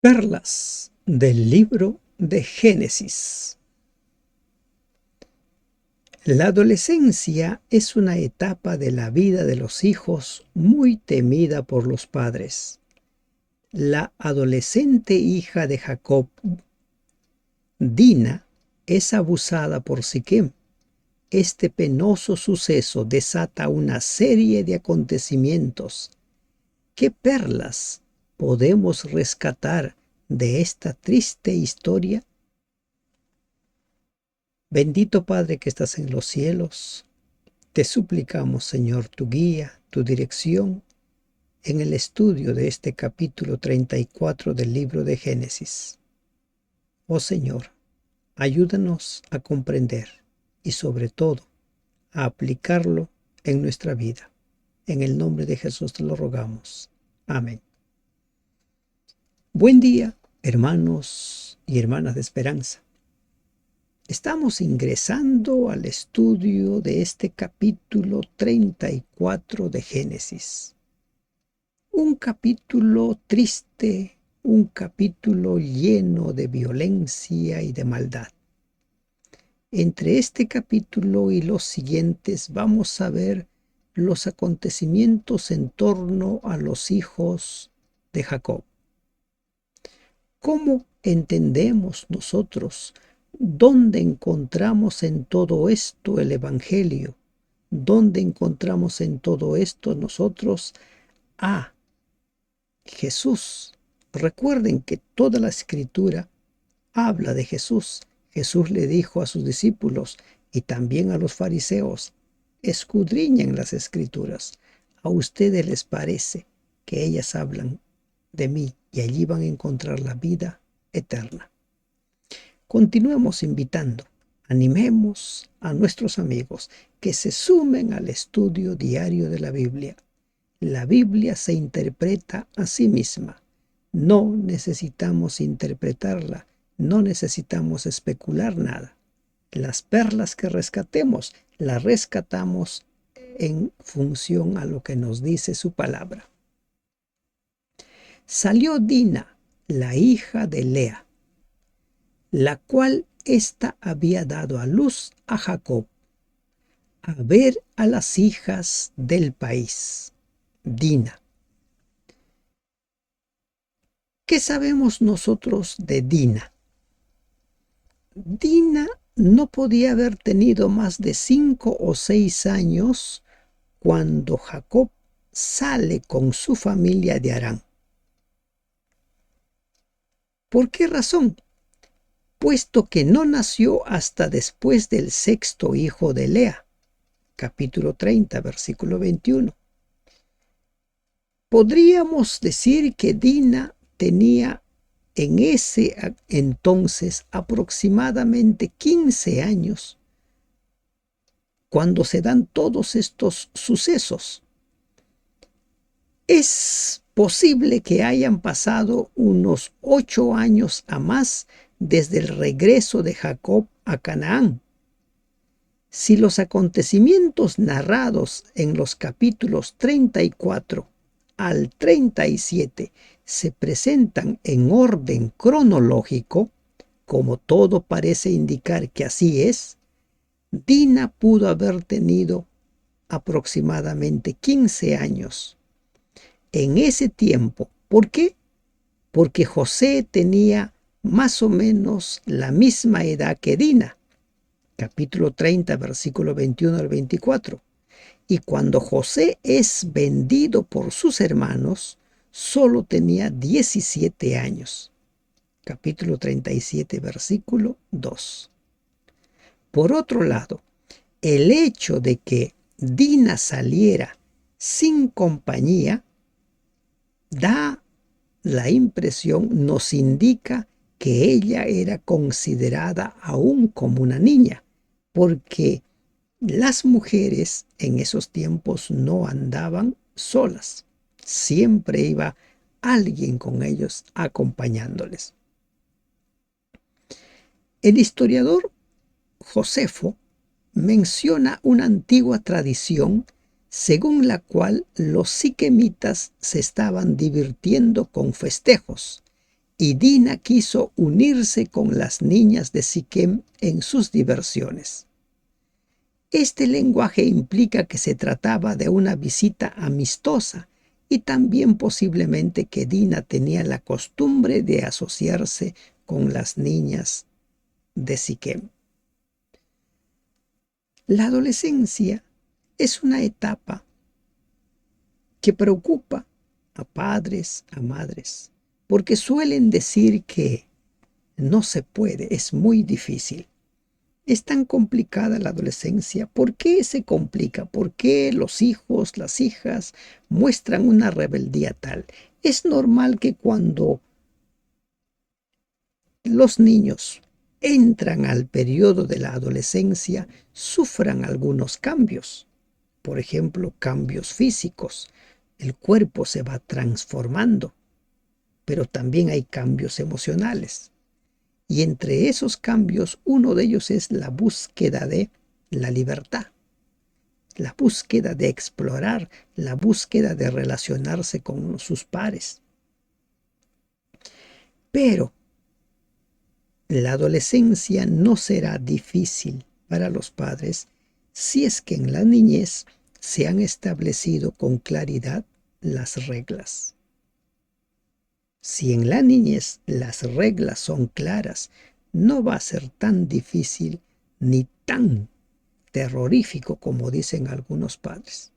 Perlas del libro de Génesis. La adolescencia es una etapa de la vida de los hijos muy temida por los padres. La adolescente hija de Jacob, Dina, es abusada por Siquem. Este penoso suceso desata una serie de acontecimientos. ¿Qué perlas podemos rescatar de esta triste historia? Bendito Padre que estás en los cielos, te suplicamos, Señor, tu guía, tu dirección en el estudio de este capítulo 34 del libro de Génesis. Oh Señor, ayúdanos a comprender y sobre todo a aplicarlo en nuestra vida. En el nombre de Jesús te lo rogamos. Amén. Buen día, hermanos y hermanas de esperanza. Estamos ingresando al estudio de este capítulo 34 de Génesis. Un capítulo triste, un capítulo lleno de violencia y de maldad. Entre este capítulo y los siguientes vamos a ver los acontecimientos en torno a los hijos de Jacob. ¿Cómo entendemos nosotros? ¿Dónde encontramos en todo esto el Evangelio? ¿Dónde encontramos en todo esto nosotros a Jesús? Recuerden que toda la Escritura habla de Jesús. Jesús le dijo a sus discípulos y también a los fariseos: escudriñen las Escrituras. A ustedes les parece que ellas hablan de mí y allí van a encontrar la vida eterna. Continuemos invitando, animemos a nuestros amigos que se sumen al estudio diario de la Biblia. La Biblia se interpreta a sí misma. No necesitamos interpretarla, no necesitamos especular nada. Las perlas que rescatemos, las rescatamos en función a lo que nos dice su palabra. Salió Dina, la hija de Lea, la cual ésta había dado a luz a Jacob, a ver a las hijas del país. Dina. ¿Qué sabemos nosotros de Dina? Dina no podía haber tenido más de 5 o 6 años cuando Jacob sale con su familia de Harán. ¿Por qué razón? Puesto que no nació hasta después del 6.º hijo de Lea, capítulo 30, versículo 21. Podríamos decir que Dina tenía en ese entonces aproximadamente 15 años cuando se dan todos estos sucesos. Es posible que hayan pasado unos 8 años a más desde el regreso de Jacob a Canaán. Si los acontecimientos narrados en los capítulos 34 al 37 se presentan en orden cronológico, como todo parece indicar que así es, Dina pudo haber tenido aproximadamente 15 años. En ese tiempo, ¿por qué? Porque José tenía más o menos la misma edad que Dina, capítulo 30, versículo 21 al 24. Y cuando José es vendido por sus hermanos, solo tenía 17 años. Capítulo 37, versículo 2. Por otro lado, el hecho de que Dina saliera sin compañía da la impresión, nos indica que ella era considerada aún como una niña, porque las mujeres en esos tiempos no andaban solas, siempre iba alguien con ellos acompañándoles. El historiador Josefo menciona una antigua tradición según la cual los siquemitas se estaban divirtiendo con festejos y Dina quiso unirse con las niñas de Siquem en sus diversiones. Este lenguaje implica que se trataba de una visita amistosa y también posiblemente que Dina tenía la costumbre de asociarse con las niñas de Siquem. La adolescencia es una etapa que preocupa a padres, a madres, porque suelen decir que no se puede, es muy difícil. Es tan complicada la adolescencia. ¿Por qué se complica? ¿Por qué los hijos, las hijas muestran una rebeldía tal? Es normal que cuando los niños entran al periodo de la adolescencia sufran algunos cambios. Por ejemplo, cambios físicos. El cuerpo se va transformando, pero también hay cambios emocionales. Y entre esos cambios, uno de ellos es la búsqueda de la libertad, la búsqueda de explorar, la búsqueda de relacionarse con sus pares. Pero la adolescencia no será difícil para los padres si es que en la niñez se han establecido con claridad las reglas. Si en la niñez las reglas son claras, no va a ser tan difícil ni tan terrorífico como dicen algunos padres.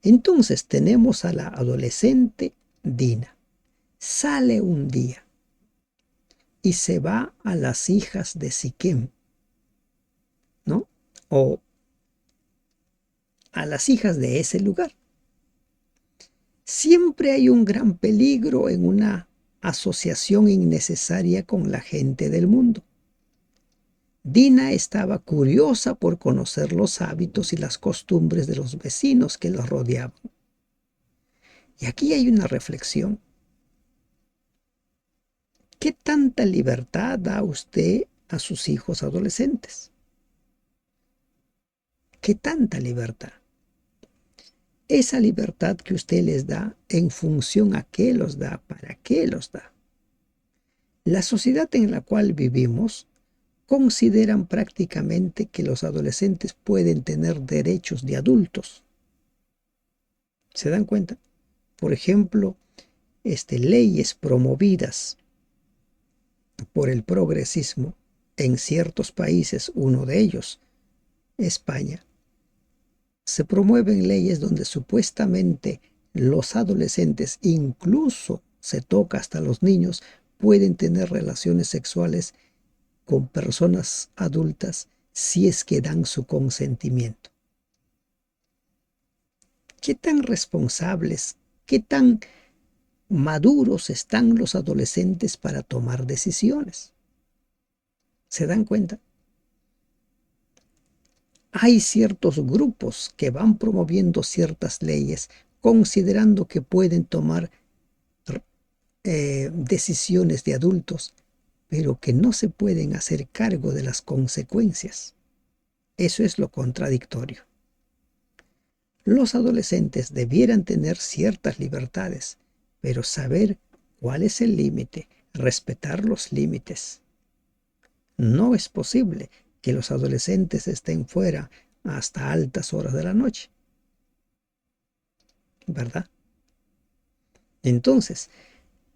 Entonces tenemos a la adolescente Dina. Sale un día y se va a las hijas de Siquem, ¿no? O a las hijas de ese lugar. Siempre hay un gran peligro en una asociación innecesaria con la gente del mundo. Dina estaba curiosa por conocer los hábitos y las costumbres de los vecinos que los rodeaban. Y aquí hay una reflexión. ¿Qué tanta libertad da usted a sus hijos adolescentes? ¿Qué tanta libertad? Esa libertad que usted les da, ¿en función a qué los da? ¿Para qué los da? La sociedad en la cual vivimos consideran prácticamente que los adolescentes pueden tener derechos de adultos. ¿Se dan cuenta? Por ejemplo, leyes promovidas por el progresismo en ciertos países, uno de ellos, España, se promueven leyes donde supuestamente los adolescentes, incluso se toca hasta los niños, pueden tener relaciones sexuales con personas adultas si es que dan su consentimiento. ¿Qué tan responsables, qué tan maduros están los adolescentes para tomar decisiones? ¿Se dan cuenta? Hay ciertos grupos que van promoviendo ciertas leyes considerando que pueden tomar decisiones de adultos, pero que no se pueden hacer cargo de las consecuencias. Eso es lo contradictorio. Los adolescentes debieran tener ciertas libertades, pero saber cuál es el límite, respetar los límites. No es posible que los adolescentes estén fuera hasta altas horas de la noche, ¿verdad? Entonces,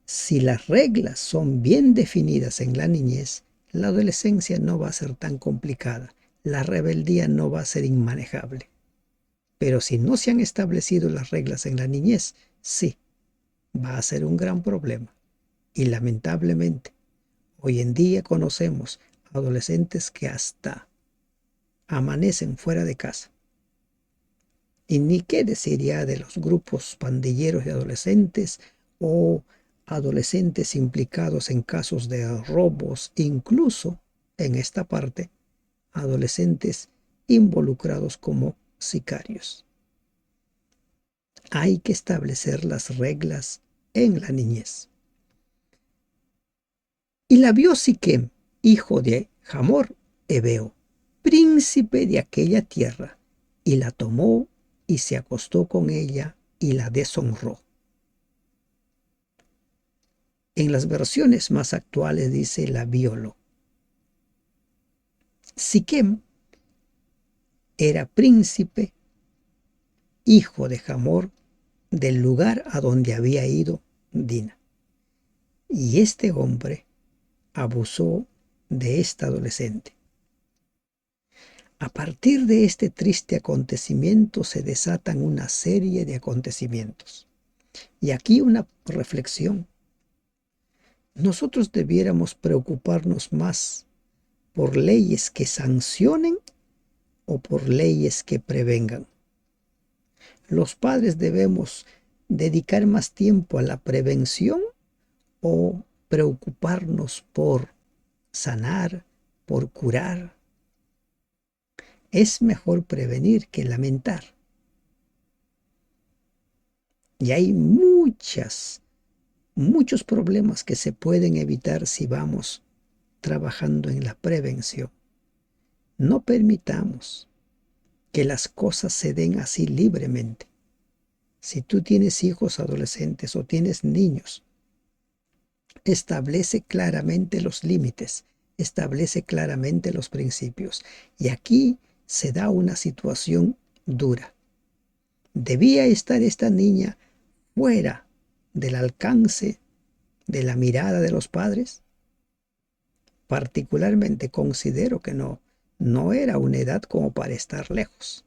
si las reglas son bien definidas en la niñez, la adolescencia no va a ser tan complicada, la rebeldía no va a ser inmanejable. Pero si no se han establecido las reglas en la niñez, sí, va a ser un gran problema. Y lamentablemente, hoy en día conocemos adolescentes que hasta amanecen fuera de casa. Y ni qué decir ya de los grupos pandilleros de adolescentes o adolescentes implicados en casos de robos, incluso en esta parte, adolescentes involucrados como sicarios. Hay que establecer las reglas en la niñez. Y la vio Siquem, hijo de Hamor Ebeo, príncipe de aquella tierra, y la tomó y se acostó con ella y la deshonró. En las versiones más actuales dice la violó. Siquem era príncipe, hijo de Hamor, del lugar a donde había ido Dina. Y este hombre abusó de esta adolescente. A partir de este triste acontecimiento se desatan una serie de acontecimientos. Y aquí una reflexión. Nosotros debiéramos preocuparnos más por leyes que sancionen o por leyes que prevengan. Los padres debemos dedicar más tiempo a la prevención o preocuparnos por sanar, por curar. Es mejor prevenir que lamentar. Y hay muchos problemas que se pueden evitar si vamos trabajando en la prevención. No permitamos que las cosas se den así libremente. Si tú tienes hijos adolescentes o tienes niños, establece claramente los límites, establece claramente los principios. Y aquí se da una situación dura. ¿Debía estar esta niña fuera del alcance de la mirada de los padres? Particularmente considero que no era una edad como para estar lejos.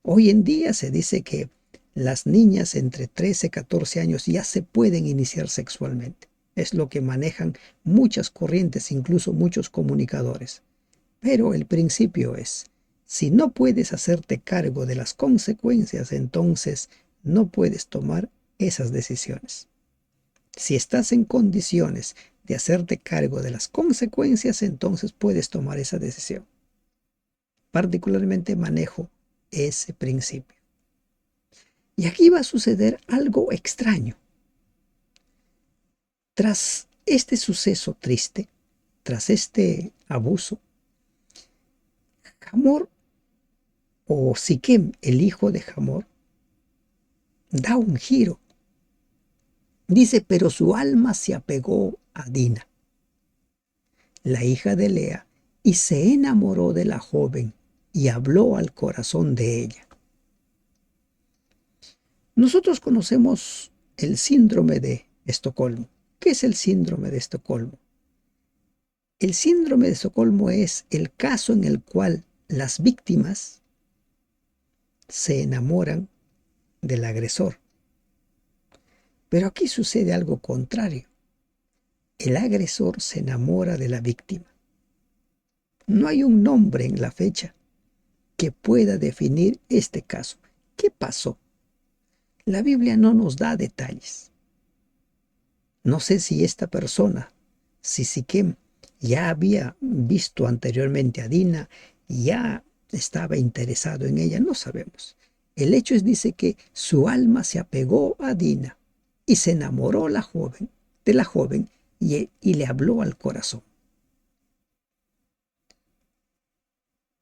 Hoy en día se dice que las niñas entre 13 y 14 años ya se pueden iniciar sexualmente. Es lo que manejan muchas corrientes, incluso muchos comunicadores. Pero el principio es, si no puedes hacerte cargo de las consecuencias, entonces no puedes tomar esas decisiones. Si estás en condiciones de hacerte cargo de las consecuencias, entonces puedes tomar esa decisión. Particularmente manejo ese principio. Y aquí va a suceder algo extraño. Tras este suceso triste, tras este abuso, Hamor o Siquem, el hijo de Hamor, da un giro. Dice, pero su alma se apegó a Dina, la hija de Lea, y se enamoró de la joven y habló al corazón de ella. Nosotros conocemos el síndrome de Estocolmo. ¿Qué es el síndrome de Estocolmo? El síndrome de Estocolmo es el caso en el cual las víctimas se enamoran del agresor. Pero aquí sucede algo contrario. El agresor se enamora de la víctima. No hay un nombre en la fecha que pueda definir este caso. ¿Qué pasó? La Biblia no nos da detalles. No sé si esta persona, si Siquem, ya había visto anteriormente a Dina, ya estaba interesado en ella, no sabemos. El hecho es, dice que su alma se apegó a Dina y se enamoró de la joven y le habló al corazón.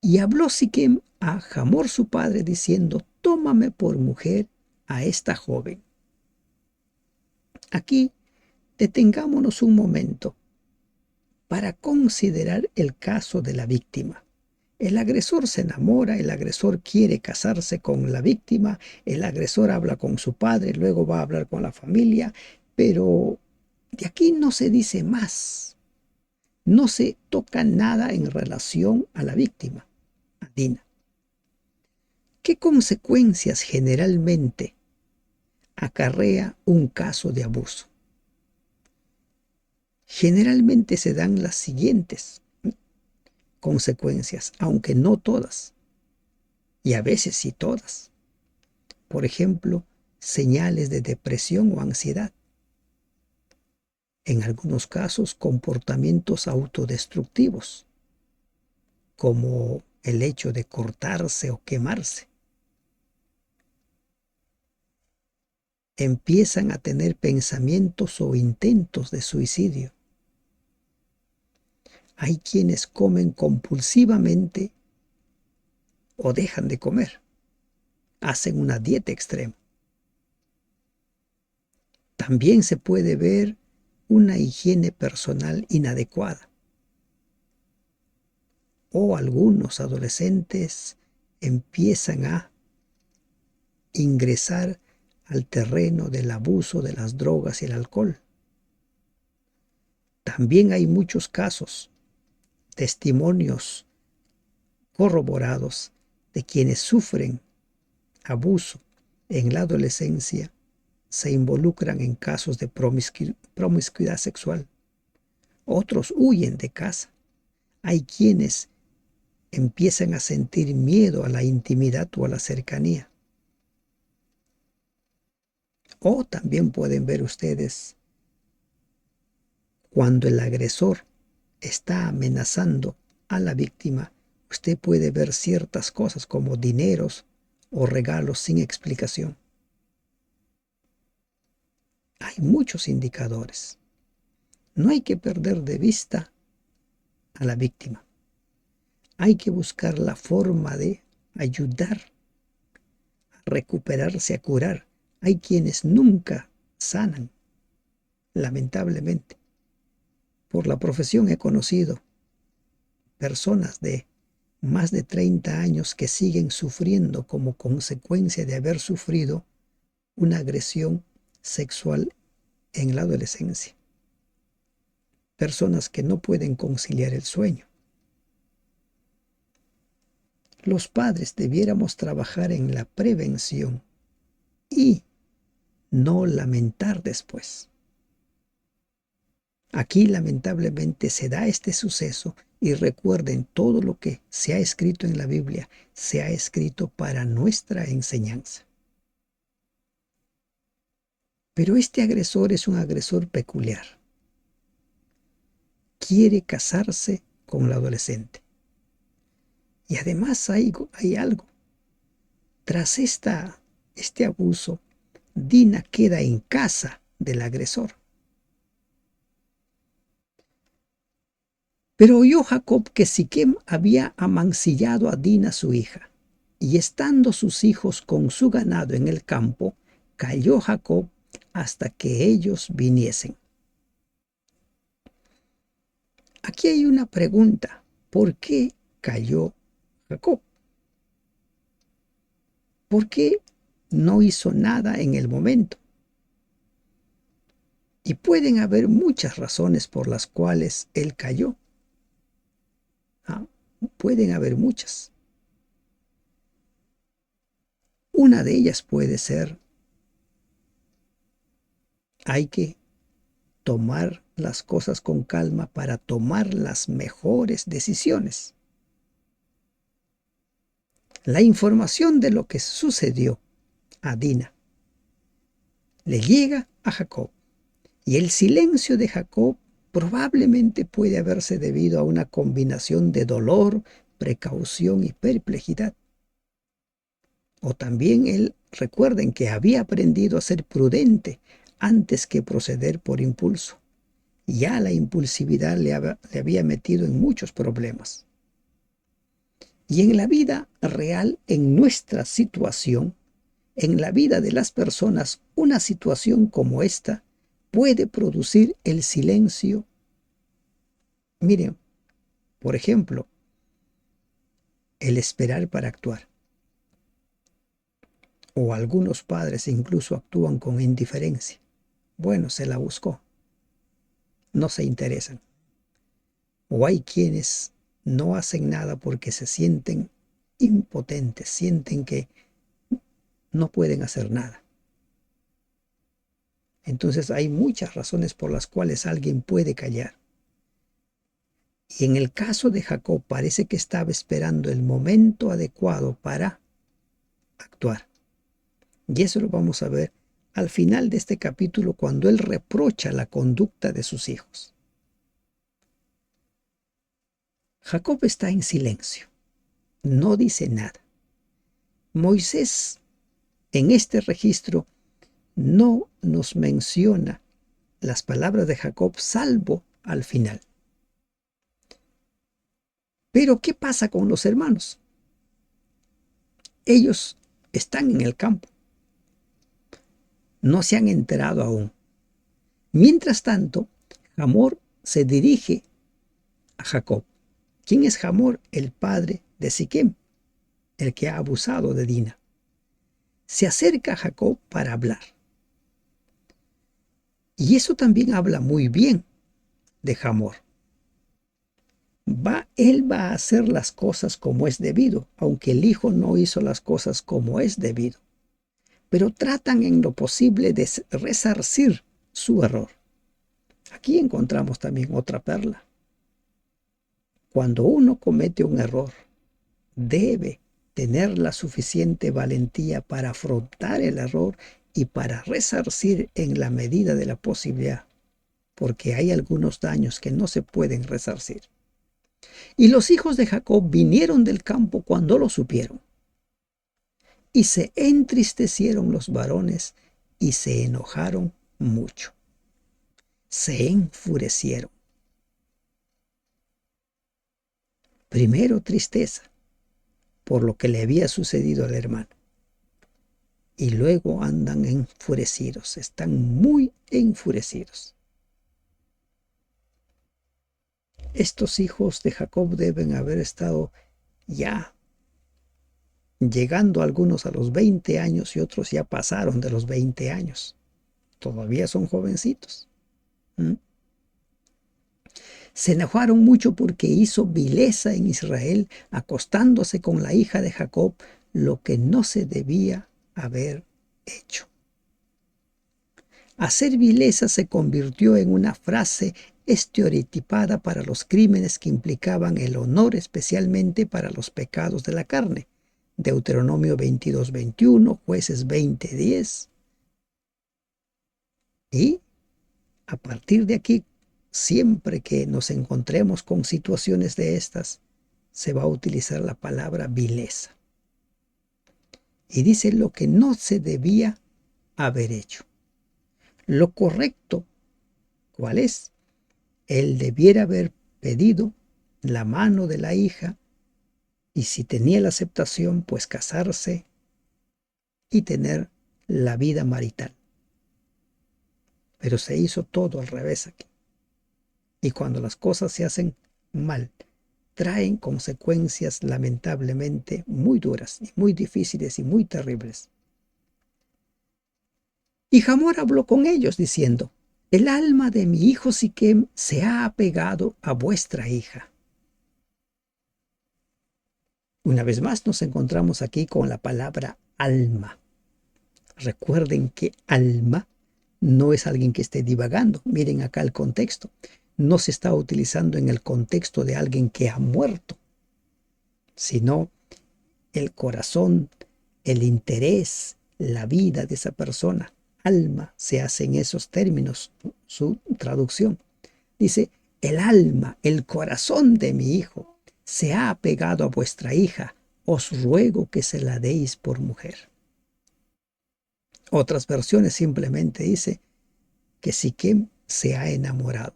Y habló Siquem a Hamor su padre diciendo, tómame por mujer a esta joven. Aquí detengámonos un momento para considerar el caso de la víctima. El agresor se enamora, el agresor quiere casarse con la víctima, el agresor habla con su padre, luego va a hablar con la familia, pero de aquí no se dice más. No se toca nada en relación a la víctima, a Dina. ¿Qué consecuencias generalmente acarrea un caso de abuso? Generalmente se dan las siguientes consecuencias, aunque no todas, y a veces sí todas. Por ejemplo, señales de depresión o ansiedad. En algunos casos, comportamientos autodestructivos, como el hecho de cortarse o quemarse. Empiezan a tener pensamientos o intentos de suicidio. Hay quienes comen compulsivamente o dejan de comer. Hacen una dieta extrema. También se puede ver una higiene personal inadecuada. O algunos adolescentes empiezan a ingresar al terreno del abuso de las drogas y el alcohol. También hay muchos casos, testimonios corroborados de quienes sufren abuso en la adolescencia, se involucran en casos de promiscuidad sexual. Otros huyen de casa. Hay quienes empiezan a sentir miedo a la intimidad o a la cercanía. O también pueden ver ustedes cuando el agresor está amenazando a la víctima, usted puede ver ciertas cosas como dineros o regalos sin explicación. Hay muchos indicadores. No hay que perder de vista a la víctima. Hay que buscar la forma de ayudar a recuperarse, a curar. Hay quienes nunca sanan, lamentablemente. Por la profesión he conocido personas de más de 30 años que siguen sufriendo como consecuencia de haber sufrido una agresión sexual en la adolescencia. Personas que no pueden conciliar el sueño. Los padres debiéramos trabajar en la prevención y no lamentar después. Aquí lamentablemente se da este suceso y recuerden, todo lo que se ha escrito en la Biblia se ha escrito para nuestra enseñanza. Pero este agresor es un agresor peculiar. Quiere casarse con la adolescente. Y además hay algo. Tras este abuso, Dina queda en casa del agresor. Pero oyó Jacob que Siquem había amancillado a Dina su hija, y estando sus hijos con su ganado en el campo, calló Jacob hasta que ellos viniesen. Aquí hay una pregunta. ¿Por qué calló Jacob? ¿Por qué no hizo nada en el momento? Y pueden haber muchas razones por las cuales él cayó. Pueden haber muchas. Una de ellas puede ser, hay que tomar las cosas con calma para tomar las mejores decisiones. La información de lo que sucedió a Dina le llega a Jacob, y el silencio de Jacob probablemente puede haberse debido a una combinación de dolor, precaución y perplejidad. O también él, recuerden que había aprendido a ser prudente antes que proceder por impulso. Ya la impulsividad le había metido en muchos problemas. Y en la vida real, en nuestra situación, en la vida de las personas, una situación como esta puede producir el silencio. Miren, por ejemplo, el esperar para actuar. O algunos padres incluso actúan con indiferencia. Bueno, se la buscó. No se interesan. O hay quienes no hacen nada porque se sienten impotentes, sienten que no pueden hacer nada. Entonces hay muchas razones por las cuales alguien puede callar. Y en el caso de Jacob parece que estaba esperando el momento adecuado para actuar. Y eso lo vamos a ver al final de este capítulo, cuando él reprocha la conducta de sus hijos. Jacob está en silencio, no dice nada. Moisés en este registro no nos menciona las palabras de Jacob salvo al final. Pero ¿qué pasa con los hermanos? Ellos están en el campo. No se han enterado aún. Mientras tanto, Hamor se dirige a Jacob. ¿Quién es Hamor? El padre de Siquem, el que ha abusado de Dina. Se acerca a Jacob para hablar. Y eso también habla muy bien de Hamor. Él va a hacer las cosas como es debido, aunque el hijo no hizo las cosas como es debido. Pero tratan en lo posible de resarcir su error. Aquí encontramos también otra perla. Cuando uno comete un error, debe tener la suficiente valentía para afrontar el error y para resarcir en la medida de la posibilidad, porque hay algunos daños que no se pueden resarcir. Y los hijos de Jacob vinieron del campo cuando lo supieron. Y se entristecieron los varones y se enojaron mucho. Se enfurecieron. Primero tristeza por lo que le había sucedido al hermano. Y luego andan enfurecidos, están muy enfurecidos. Estos hijos de Jacob deben haber estado ya llegando algunos a los 20 años y otros ya pasaron de los 20 años. Todavía son jovencitos. Se enojaron mucho porque hizo vileza en Israel, acostándose con la hija de Jacob, lo que no se debía haber hecho. Hacer vileza se convirtió en una frase estereotipada para los crímenes que implicaban el honor, especialmente para los pecados de la carne. Deuteronomio 22:21, Jueces 20:10. Y a partir de aquí, siempre que nos encontremos con situaciones de estas, se va a utilizar la palabra vileza. Y dice lo que no se debía haber hecho. Lo correcto, ¿cuál es? Él debiera haber pedido la mano de la hija y si tenía la aceptación, pues casarse y tener la vida marital. Pero se hizo todo al revés aquí. Y cuando las cosas se hacen mal, traen consecuencias lamentablemente muy duras y muy difíciles y muy terribles. Y Hamor habló con ellos diciendo: el alma de mi hijo Siquem se ha apegado a vuestra hija. Una vez más nos encontramos aquí con la palabra alma. Recuerden que alma no es alguien que esté divagando. Miren acá el contexto. No se está utilizando en el contexto de alguien que ha muerto, sino el corazón, el interés, la vida de esa persona. Alma se hace en esos términos su traducción. Dice: el alma, el corazón de mi hijo se ha apegado a vuestra hija. Os ruego que se la deis por mujer. Otras versiones simplemente dice que Siquem se ha enamorado.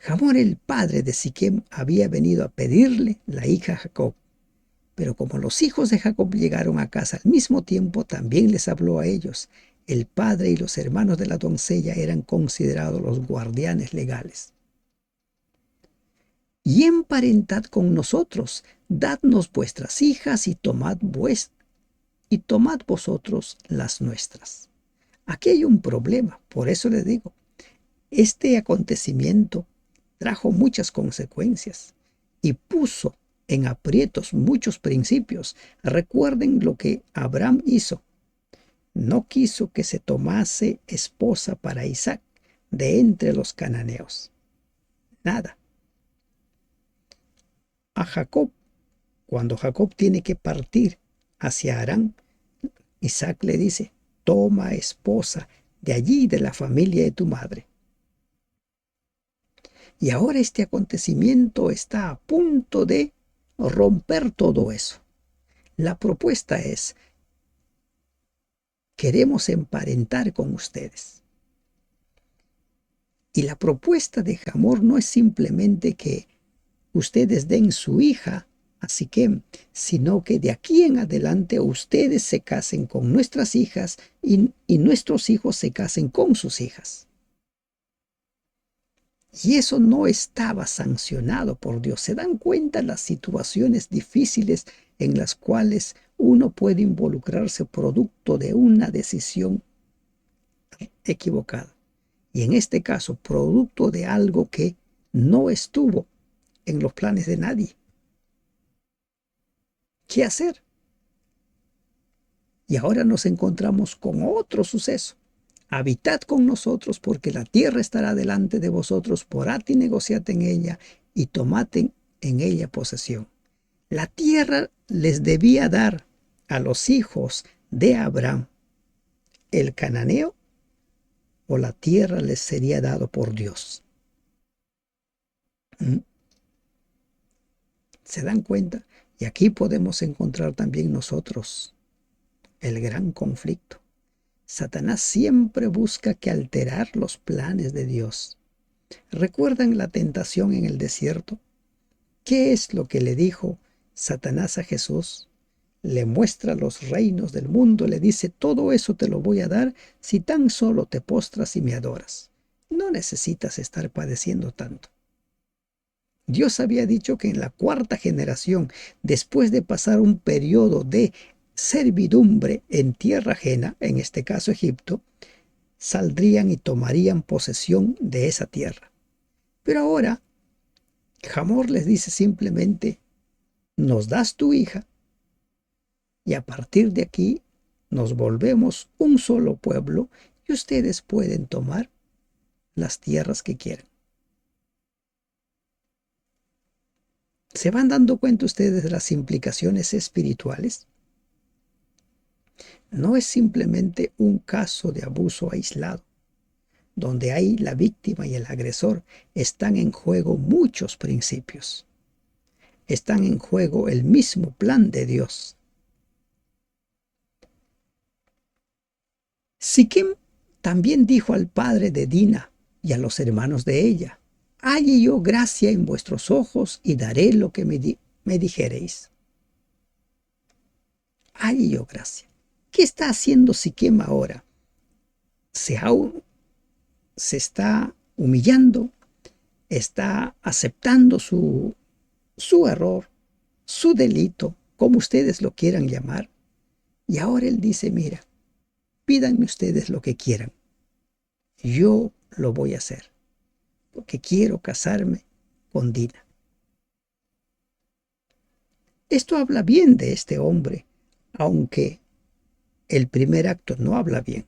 Hamor, el padre de Siquem, había venido a pedirle la hija a Jacob, pero como los hijos de Jacob llegaron a casa al mismo tiempo, también les habló a ellos. El padre y los hermanos de la doncella eran considerados los guardianes legales. Y emparentad con nosotros, dadnos vuestras hijas y tomad vosotros las nuestras. Aquí hay un problema, por eso les digo, este acontecimiento trajo muchas consecuencias y puso en aprietos muchos principios. Recuerden lo que Abraham hizo. No quiso que se tomase esposa para Isaac de entre los cananeos. Nada. A Jacob, cuando Jacob tiene que partir hacia Harán, Isaac le dice: toma esposa de allí, de la familia de tu madre. Y ahora este acontecimiento está a punto de romper todo eso. La propuesta es: queremos emparentar con ustedes. Y la propuesta de Hamor no es simplemente que ustedes den su hija a Siquem, sino que de aquí en adelante ustedes se casen con nuestras hijas y nuestros hijos se casen con sus hijas. Y eso no estaba sancionado por Dios. ¿Se dan cuenta las situaciones difíciles en las cuales uno puede involucrarse producto de una decisión equivocada? Y en este caso, producto de algo que no estuvo en los planes de nadie. ¿Qué hacer? Y ahora nos encontramos con otro suceso. Habitad con nosotros, porque la tierra estará delante de vosotros, porad y negociad en ella, y tomad en ella posesión. La tierra les debía dar a los hijos de Abraham el cananeo, o la tierra les sería dado por Dios. ¿Mm? ¿Se dan cuenta? Y aquí podemos encontrar también nosotros el gran conflicto. Satanás siempre busca que alterar los planes de Dios. ¿Recuerdan la tentación en el desierto? ¿Qué es lo que le dijo Satanás a Jesús? Le muestra los reinos del mundo, le dice, todo eso te lo voy a dar si tan solo te postras y me adoras. No necesitas estar padeciendo tanto. Dios había dicho que en la cuarta generación, después de pasar un periodo de servidumbre en tierra ajena, en este caso Egipto, saldrían y tomarían posesión de esa tierra. Pero ahora, Hamor les dice simplemente, nos das tu hija y a partir de aquí nos volvemos un solo pueblo y ustedes pueden tomar las tierras que quieran. ¿Se van dando cuenta ustedes de las implicaciones espirituales? No es simplemente un caso de abuso aislado, donde hay la víctima y el agresor. Están en juego muchos principios. Están en juego el mismo plan de Dios. Siquem también dijo al padre de Dina y a los hermanos de ella, halle yo gracia en vuestros ojos y daré lo que me dijereis. Halle yo gracia. ¿Qué está haciendo Siquem ahora? Se está humillando, está aceptando su error, su delito, como ustedes lo quieran llamar. Y ahora él dice, mira, pídanme ustedes lo que quieran. Yo lo voy a hacer, porque quiero casarme con Dina. Esto habla bien de este hombre, aunque el primer acto no habla bien.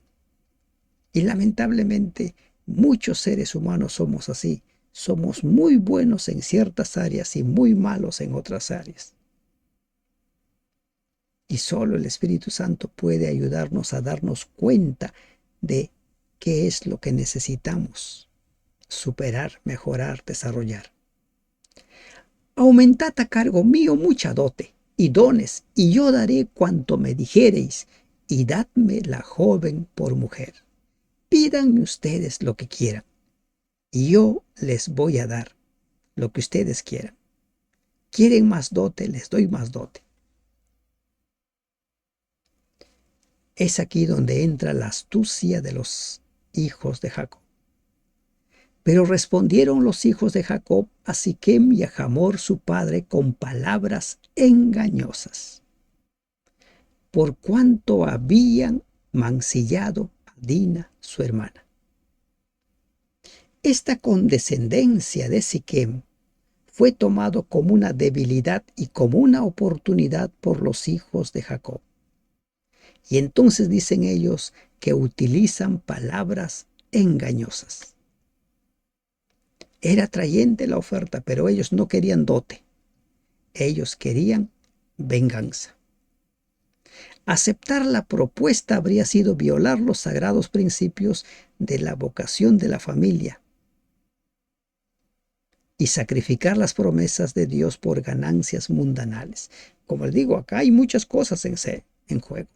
Y lamentablemente muchos seres humanos somos así. Somos muy buenos en ciertas áreas y muy malos en otras áreas. Y solo el Espíritu Santo puede ayudarnos a darnos cuenta de qué es lo que necesitamos superar, mejorar, desarrollar. Aumentad a cargo mío mucha dote y dones, y yo daré cuanto me dijereis, y dadme la joven por mujer. Pídanme ustedes lo que quieran, y yo les voy a dar lo que ustedes quieran. ¿Quieren más dote? Les doy más dote. Es aquí donde entra la astucia de los hijos de Jacob. Pero respondieron los hijos de Jacob a Siquem y a Hamor su padre con palabras engañosas, por cuanto habían mancillado a Dina su hermana. Esta condescendencia de Siquem fue tomado como una debilidad y como una oportunidad por los hijos de Jacob. Y entonces dicen ellos que utilizan palabras engañosas. Era atrayente la oferta, pero ellos no querían dote. Ellos querían venganza. Aceptar la propuesta habría sido violar los sagrados principios de la vocación de la familia y sacrificar las promesas de Dios por ganancias mundanales. Como les digo, acá hay muchas cosas en juego.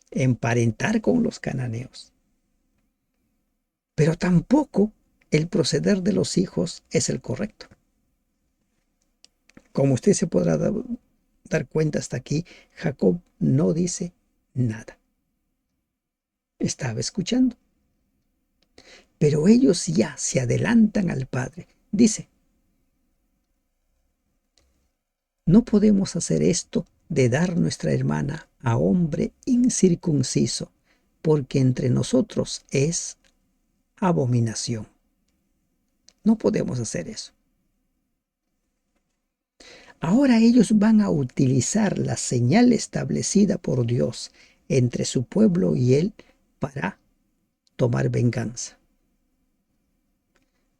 Emparentar con los cananeos. Pero tampoco el proceder de los hijos es el correcto. Como usted se podrá dar cuenta hasta aquí, Jacob no dice nada. Estaba escuchando. Pero ellos ya se adelantan al padre. Dice, no podemos hacer esto de dar nuestra hermana a hombre incircunciso, porque entre nosotros es abominación. No podemos hacer eso. Ahora ellos van a utilizar la señal establecida por Dios entre su pueblo y él para tomar venganza.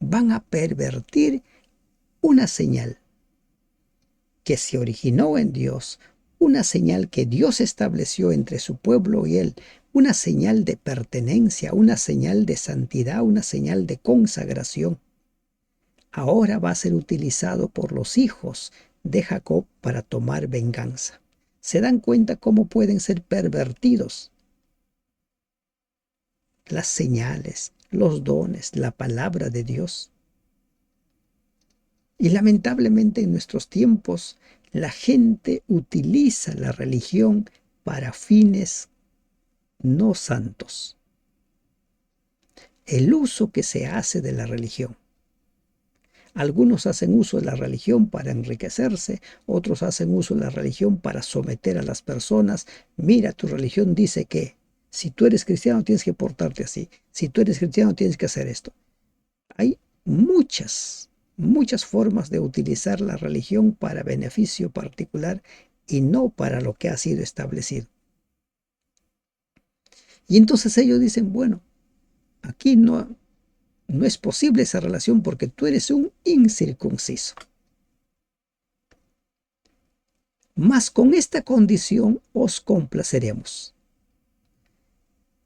Van a pervertir una señal que se originó en Dios, una señal que Dios estableció entre su pueblo y él, una señal de pertenencia, una señal de santidad, una señal de consagración. Ahora va a ser utilizado por los hijos de Jacob para tomar venganza. ¿Se dan cuenta cómo pueden ser pervertidos las señales, los dones, la palabra de Dios? Y lamentablemente en nuestros tiempos la gente utiliza la religión para fines no santos. El uso que se hace de la religión. Algunos hacen uso de la religión para enriquecerse, otros hacen uso de la religión para someter a las personas. Mira, tu religión dice que si tú eres cristiano tienes que portarte así, si tú eres cristiano tienes que hacer esto. Hay muchas formas de utilizar la religión para beneficio particular y no para lo que ha sido establecido. Y entonces ellos dicen, bueno, aquí no es posible esa relación porque tú eres un incircunciso. Mas con esta condición os complaceremos.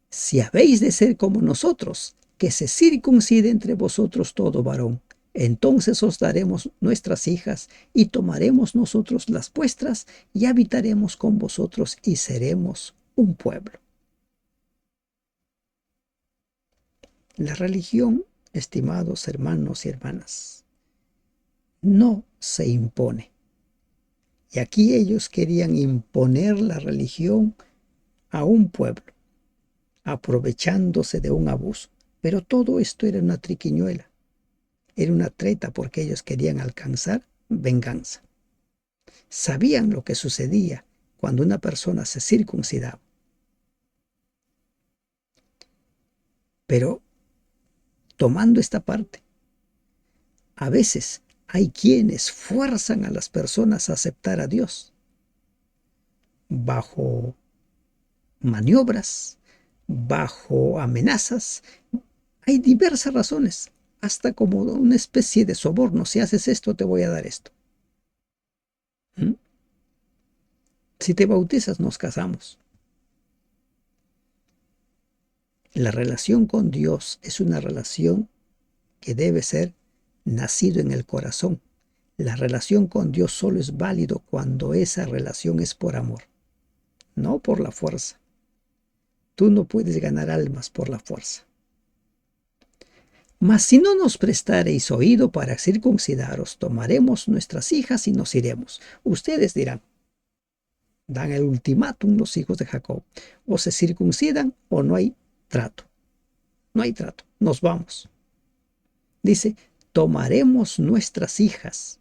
Si habéis de ser como nosotros, que se circuncide entre vosotros todo varón, entonces os daremos nuestras hijas y tomaremos nosotros las vuestras y habitaremos con vosotros y seremos un pueblo. La religión, estimados hermanos y hermanas, no se impone. Y aquí ellos querían imponer la religión a un pueblo, aprovechándose de un abuso. Pero todo esto era una triquiñuela, era una treta porque ellos querían alcanzar venganza. Sabían lo que sucedía cuando una persona se circuncidaba. Pero tomando esta parte, a veces hay quienes fuerzan a las personas a aceptar a Dios bajo maniobras, bajo amenazas. Hay diversas razones, hasta como una especie de soborno. Si haces esto, te voy a dar esto. ¿Mm? Si te bautizas, nos casamos. La relación con Dios es una relación que debe ser nacido en el corazón. La relación con Dios solo es válido cuando esa relación es por amor, no por la fuerza. Tú no puedes ganar almas por la fuerza. Mas si no nos prestareis oído para circuncidaros, tomaremos nuestras hijas y nos iremos. Ustedes dirán, dan el ultimátum los hijos de Jacob, o se circuncidan o no hay trato. No hay trato, nos vamos. Dice, tomaremos nuestras hijas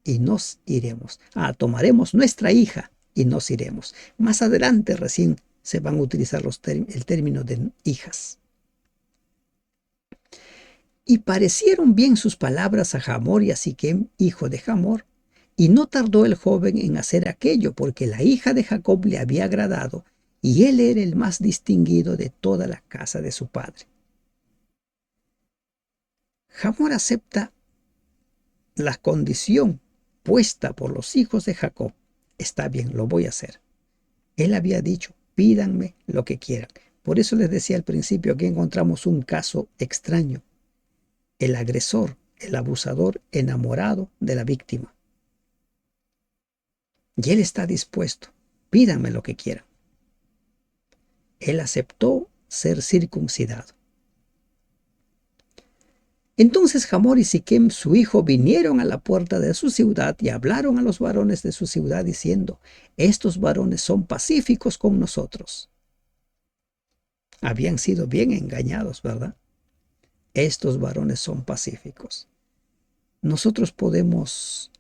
y nos iremos. Tomaremos nuestra hija y nos iremos. Más adelante recién se van a utilizar el término de hijas. Y parecieron bien sus palabras a Hamor y a Siquem, hijo de Hamor, y no tardó el joven en hacer aquello, porque la hija de Jacob le había agradado, y él era el más distinguido de toda la casa de su padre. Hamor acepta la condición puesta por los hijos de Jacob. Está bien, lo voy a hacer. Él había dicho, pídanme lo que quieran. Por eso les decía al principio que encontramos un caso extraño. El agresor, el abusador enamorado de la víctima. Y él está dispuesto, pídanme lo que quieran. Él aceptó ser circuncidado. Entonces Hamor y Siquem, su hijo, vinieron a la puerta de su ciudad y hablaron a los varones de su ciudad diciendo, estos varones son pacíficos con nosotros. Habían sido bien engañados, ¿verdad? estos varones son pacíficos. Nosotros podemos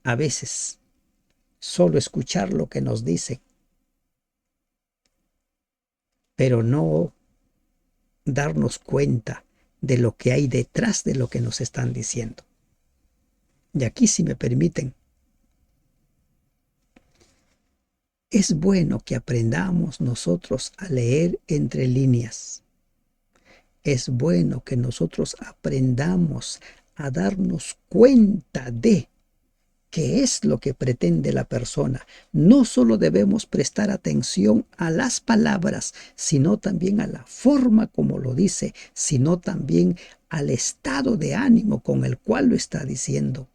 a veces solo escuchar lo que nos dicen, pero no darnos cuenta de lo que hay detrás de lo que nos están diciendo. Y aquí, si me permiten, es bueno que aprendamos nosotros a leer entre líneas. Es bueno que nosotros aprendamos a darnos cuenta de qué es lo que pretende la persona. No solo debemos prestar atención a las palabras, sino también a la forma como lo dice, sino también al estado de ánimo con el cual lo está diciendo.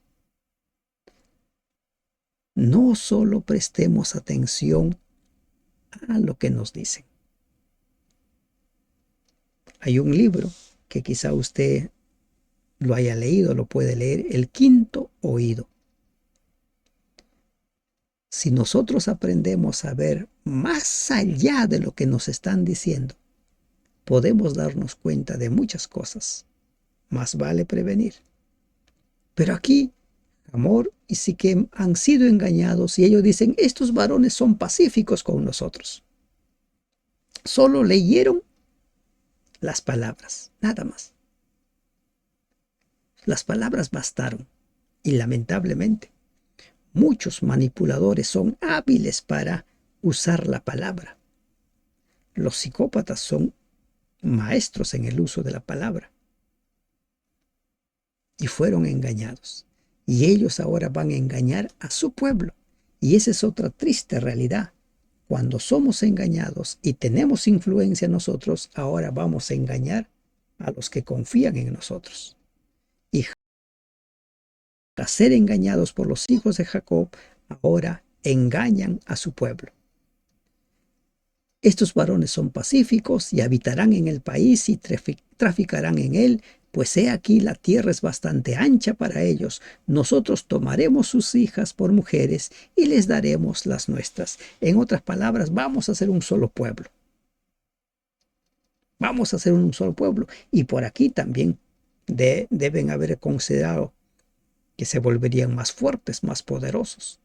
No solo prestemos atención a lo que nos dicen. Hay un libro que quizá usted lo haya leído, lo puede leer, El quinto oído. Si nosotros aprendemos a ver más allá de lo que nos están diciendo, podemos darnos cuenta de muchas cosas. Más vale prevenir. Pero aquí, Hamor y Siquem han sido engañados y ellos dicen, estos varones son pacíficos con nosotros. Solo leyeron las palabras, nada más. Las palabras bastaron y lamentablemente muchos manipuladores son hábiles para usar la palabra. Los psicópatas son maestros en el uso de la palabra y fueron engañados. Y ellos ahora van a engañar a su pueblo. Y esa es otra triste realidad. Cuando somos engañados y tenemos influencia en nosotros, ahora vamos a engañar a los que confían en nosotros. Y a ser engañados por los hijos de Jacob, ahora engañan a su pueblo. Estos varones son pacíficos y habitarán en el país y traficarán en él, pues he aquí la tierra es bastante ancha para ellos. Nosotros tomaremos sus hijas por mujeres y les daremos las nuestras. En otras palabras, vamos a ser un solo pueblo. Vamos a ser un solo pueblo. Y por aquí también deben haber considerado que se volverían más fuertes, más poderosos.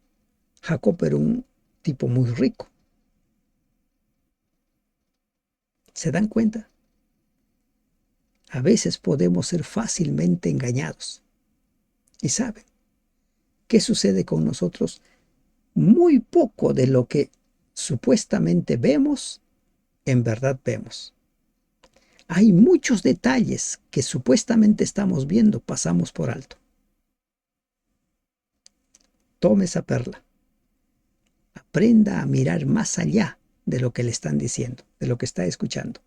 Jacob era un tipo muy rico. ¿Se dan cuenta? A veces podemos ser fácilmente engañados. ¿Y saben qué sucede con nosotros? Muy poco de lo que supuestamente vemos, en verdad vemos. Hay muchos detalles que supuestamente estamos viendo, pasamos por alto. Tome esa perla. Aprenda a mirar más allá de lo que le están diciendo, de lo que está escuchando.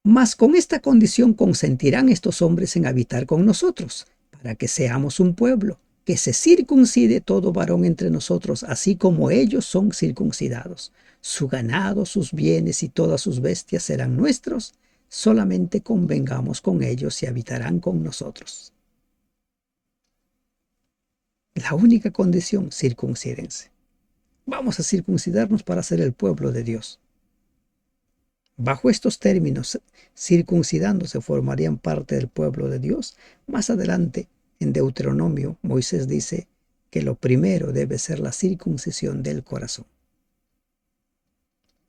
Mas con esta condición consentirán estos hombres en habitar con nosotros, para que seamos un pueblo, que se circuncide todo varón entre nosotros, así como ellos son circuncidados. Su ganado, sus bienes y todas sus bestias serán nuestros, solamente convengamos con ellos y habitarán con nosotros. La única condición, circuncídense. Vamos a circuncidarnos para ser el pueblo de Dios. Bajo estos términos, circuncidándose formarían parte del pueblo de Dios. Más adelante, en Deuteronomio, Moisés dice que lo primero debe ser la circuncisión del corazón.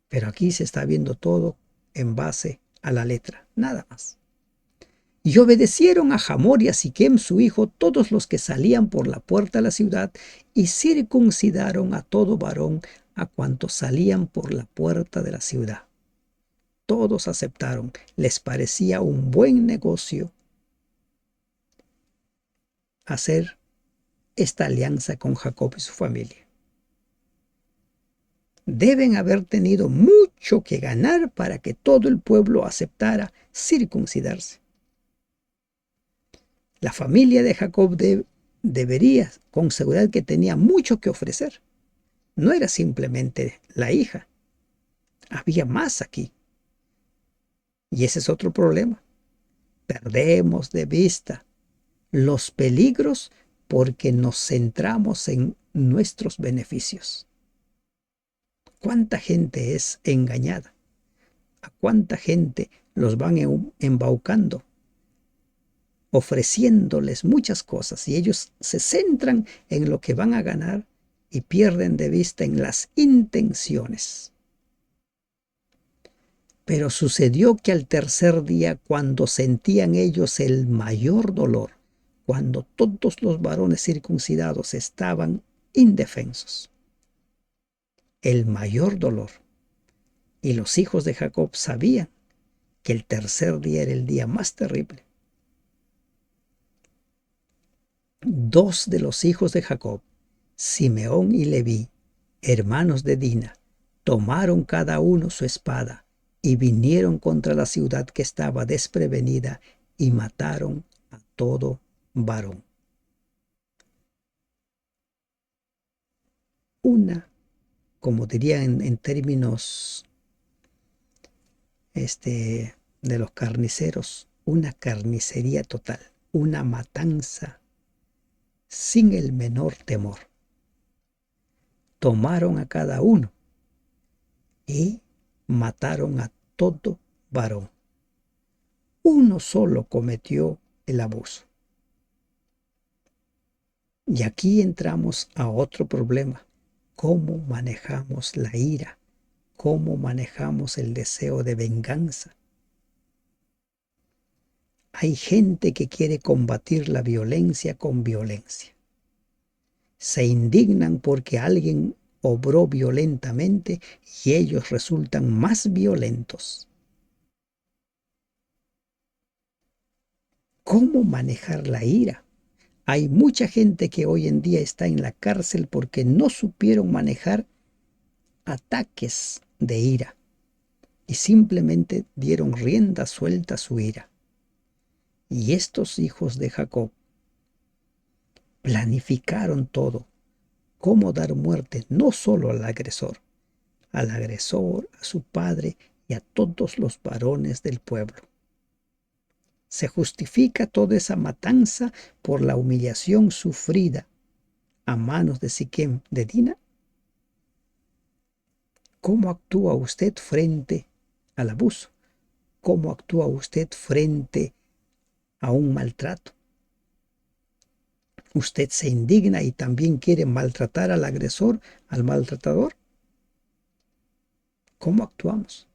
Pero aquí se está viendo todo en base a la letra, nada más. Y obedecieron a Hamor y a Siquem su hijo todos los que salían por la puerta de la ciudad, y circuncidaron a todo varón a cuantos salían por la puerta de la ciudad. Todos aceptaron, les parecía un buen negocio hacer esta alianza con Jacob y su familia. Deben haber tenido mucho que ganar para que todo el pueblo aceptara circuncidarse. La familia de Jacob debería con seguridad que tenía mucho que ofrecer. No era simplemente la hija, había más aquí. Y ese es otro problema. Perdemos de vista los peligros porque nos centramos en nuestros beneficios. ¿Cuánta gente es engañada? a cuánta gente los van embaucando, ofreciéndoles muchas cosas, y ellos se centran en lo que van a ganar y pierden de vista en las intenciones. Pero sucedió que al tercer día, cuando sentían ellos el mayor dolor, cuando todos los varones circuncidados estaban indefensos, el mayor dolor, y los hijos de Jacob sabían que el tercer día era el día más terrible, dos de los hijos de Jacob, Simeón y Leví, hermanos de Dina, tomaron cada uno su espada y vinieron contra la ciudad que estaba desprevenida y mataron a todo varón. Una, como dirían en términos de los carniceros, una carnicería total, una matanza sin el menor temor. Tomaron a cada uno y mataron a todo varón. Uno solo cometió el abuso. Y aquí entramos a otro problema: cómo manejamos la ira, cómo manejamos el deseo de venganza. Hay gente que quiere combatir la violencia con violencia. Se indignan porque alguien obró violentamente y ellos resultan más violentos. ¿Cómo manejar la ira? Hay mucha gente que hoy en día está en la cárcel porque no supieron manejar ataques de ira y simplemente dieron rienda suelta a su ira. Y estos hijos de Jacob planificaron todo, cómo dar muerte no solo al agresor, a su padre y a todos los varones del pueblo. Se justifica toda esa matanza por la humillación sufrida a manos de Siquem de Dina. ¿Cómo actúa usted frente al abuso? ¿Cómo actúa usted frente a un maltrato? ¿Usted se indigna y también quiere maltratar al agresor, al maltratador? ¿Cómo actuamos?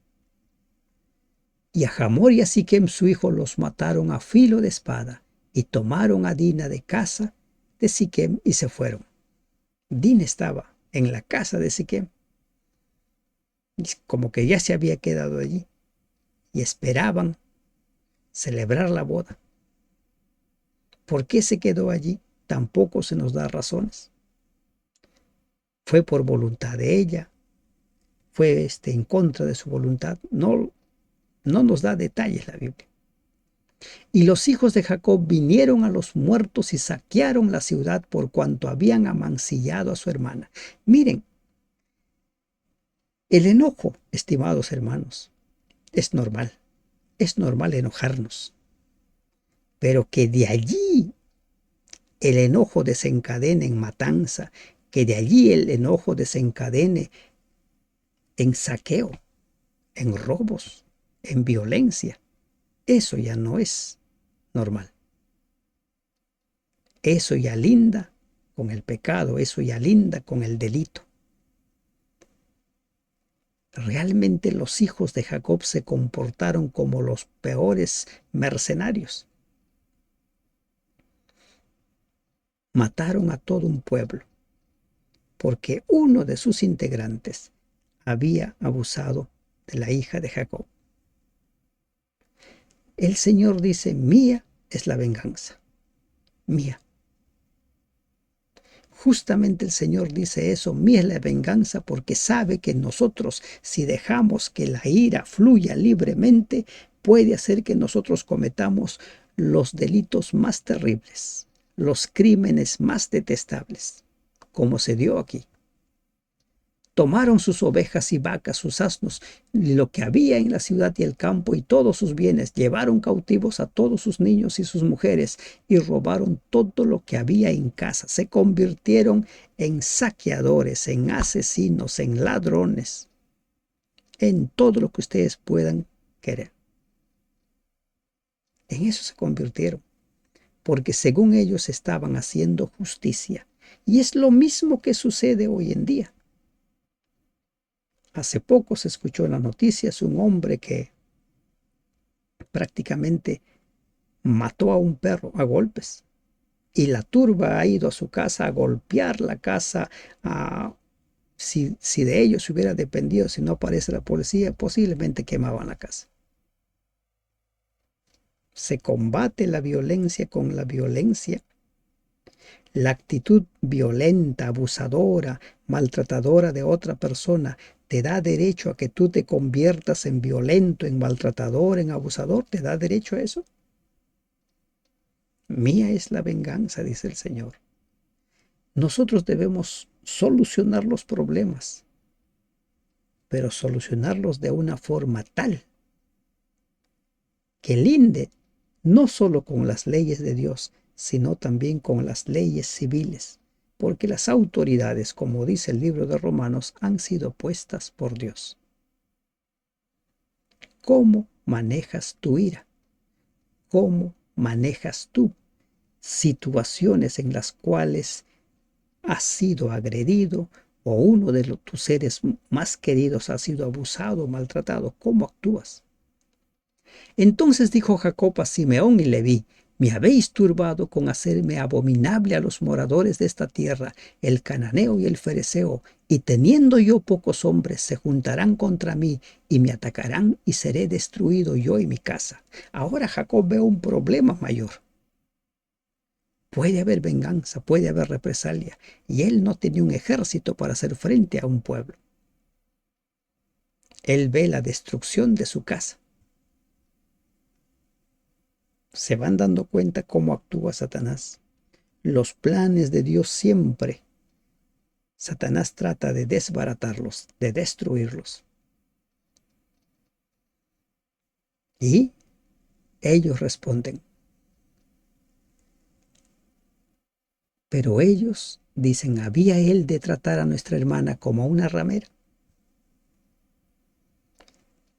Y a Hamor y a Siquem su hijo los mataron a filo de espada y tomaron a Dina de casa de Siquem y se fueron. Dina estaba en la casa de Siquem, como que ya se había quedado allí, y esperaban celebrar la boda. ¿Por qué se quedó allí? Tampoco se nos da razones. ¿Fue por voluntad de ella? ¿Fue en contra de su voluntad? No nos da detalles la Biblia. Y los hijos de Jacob vinieron a los muertos y saquearon la ciudad por cuanto habían amancillado a su hermana. Miren, el enojo, estimados hermanos, es normal. Es normal enojarnos. Pero que de allí el enojo desencadene en matanza, que de allí el enojo desencadene en saqueo, en robos, en violencia, eso ya no es normal. Eso ya linda con el pecado, eso ya linda con el delito. Realmente los hijos de Jacob se comportaron como los peores mercenarios. Mataron a todo un pueblo porque uno de sus integrantes había abusado de la hija de Jacob. El Señor dice: mía es la venganza, mía. Justamente el Señor dice eso: mía es la venganza, porque sabe que nosotros, si dejamos que la ira fluya libremente, puede hacer que nosotros cometamos los delitos más terribles, los crímenes más detestables, como se dio aquí. Tomaron sus ovejas y vacas, sus asnos, lo que había en la ciudad y el campo y todos sus bienes. Llevaron cautivos a todos sus niños y sus mujeres y robaron todo lo que había en casa. Se convirtieron en saqueadores, en asesinos, en ladrones. en todo lo que ustedes puedan querer. En eso se convirtieron, porque según ellos estaban haciendo justicia. Y es lo mismo que sucede hoy en día. Hace poco se escuchó en las noticias un hombre que prácticamente mató a un perro a golpes. Y la turba ha ido a su casa a golpear la casa. Si de ellos hubiera dependido, si no aparece la policía, posiblemente quemaban la casa. Se combate la violencia con la violencia. La actitud violenta, abusadora, maltratadora de otra persona te da derecho a que tú te conviertas en violento, en maltratador, en abusador. ¿Te da derecho a eso? Mía es la venganza, dice el Señor. Nosotros debemos solucionar los problemas, pero solucionarlos de una forma tal que linde no solo con las leyes de Dios, sino también con las leyes civiles, porque las autoridades, como dice el libro de Romanos, han sido puestas por Dios. ¿Cómo manejas tu ira? ¿Cómo manejas tú situaciones en las cuales has sido agredido o uno de tus seres más queridos ha sido abusado o maltratado? ¿Cómo actúas? Entonces dijo Jacob a Simeón y Leví: me habéis turbado con hacerme abominable a los moradores de esta tierra, el cananeo y el fereceo, y teniendo yo pocos hombres, se juntarán contra mí y me atacarán y seré destruido yo y mi casa. Ahora Jacob ve un problema mayor. Puede haber venganza, puede haber represalia, y él no tenía un ejército para hacer frente a un pueblo. Él ve la destrucción de su casa. Se van dando cuenta cómo actúa Satanás. Los planes de Dios siempre, Satanás trata de desbaratarlos, de destruirlos. Y ellos responden. Pero ellos dicen: ¿había él de tratar a nuestra hermana como a una ramera?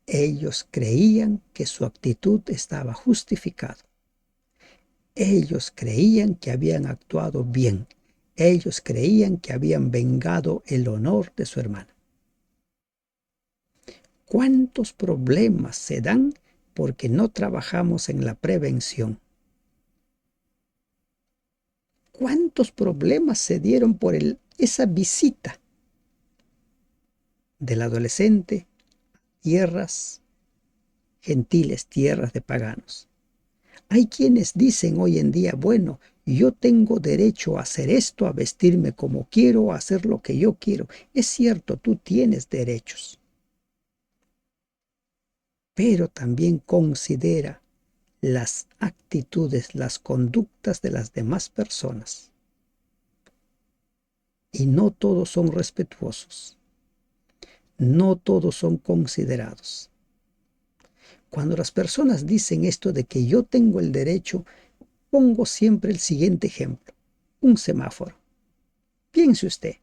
Ellos creían que su actitud estaba justificada. Ellos creían que habían actuado bien. Ellos creían que habían vengado el honor de su hermana. ¿Cuántos problemas se dan porque no trabajamos en la prevención? ¿Cuántos problemas se dieron por esa visita del adolescente a tierras gentiles, tierras de paganos? Hay quienes dicen hoy en día: bueno, yo tengo derecho a hacer esto, a vestirme como quiero, a hacer lo que yo quiero. Es cierto, tú tienes derechos. Pero también considera las actitudes, las conductas de las demás personas. Y no todos son respetuosos. No todos son considerados. Cuando las personas dicen esto de que yo tengo el derecho, pongo siempre el siguiente ejemplo: un semáforo. Piense usted,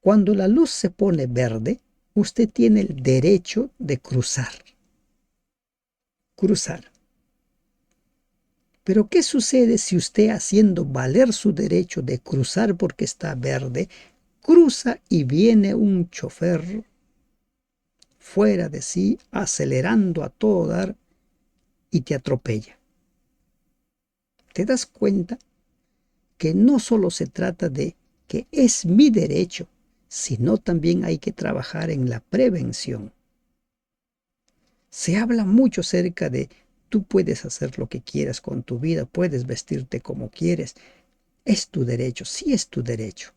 cuando la luz se pone verde, usted tiene el derecho de cruzar. Cruzar. Pero ¿qué sucede si usted, haciendo valer su derecho de cruzar porque está verde, cruza y viene un chofer fuera de sí, acelerando a todo dar y te atropella? ¿Te das cuenta que no solo se trata de que es mi derecho, sino también hay que trabajar en la prevención? Se habla mucho acerca de tú puedes hacer lo que quieras con tu vida, puedes vestirte como quieres. Es tu derecho, sí es tu derecho.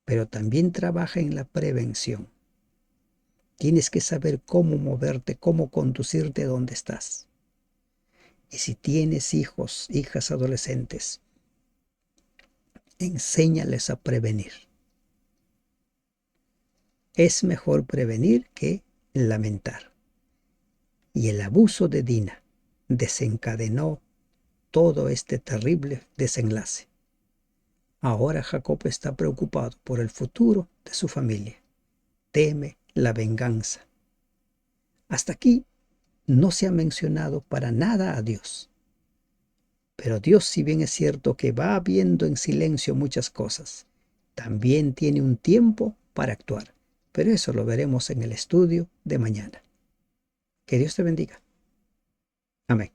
Pero también trabaja en la prevención. Tienes que saber cómo moverte, cómo conducirte donde estás. Y si tienes hijos, hijas adolescentes, enséñales a prevenir. Es mejor prevenir que lamentar. Y el abuso de Dina desencadenó todo este terrible desenlace. Ahora Jacob está preocupado por el futuro de su familia. Teme la venganza. Hasta aquí no se ha mencionado para nada a Dios. Pero Dios, si bien es cierto que va viendo en silencio muchas cosas, también tiene un tiempo para actuar. Pero eso lo veremos en el estudio de mañana. Que Dios te bendiga. Amén.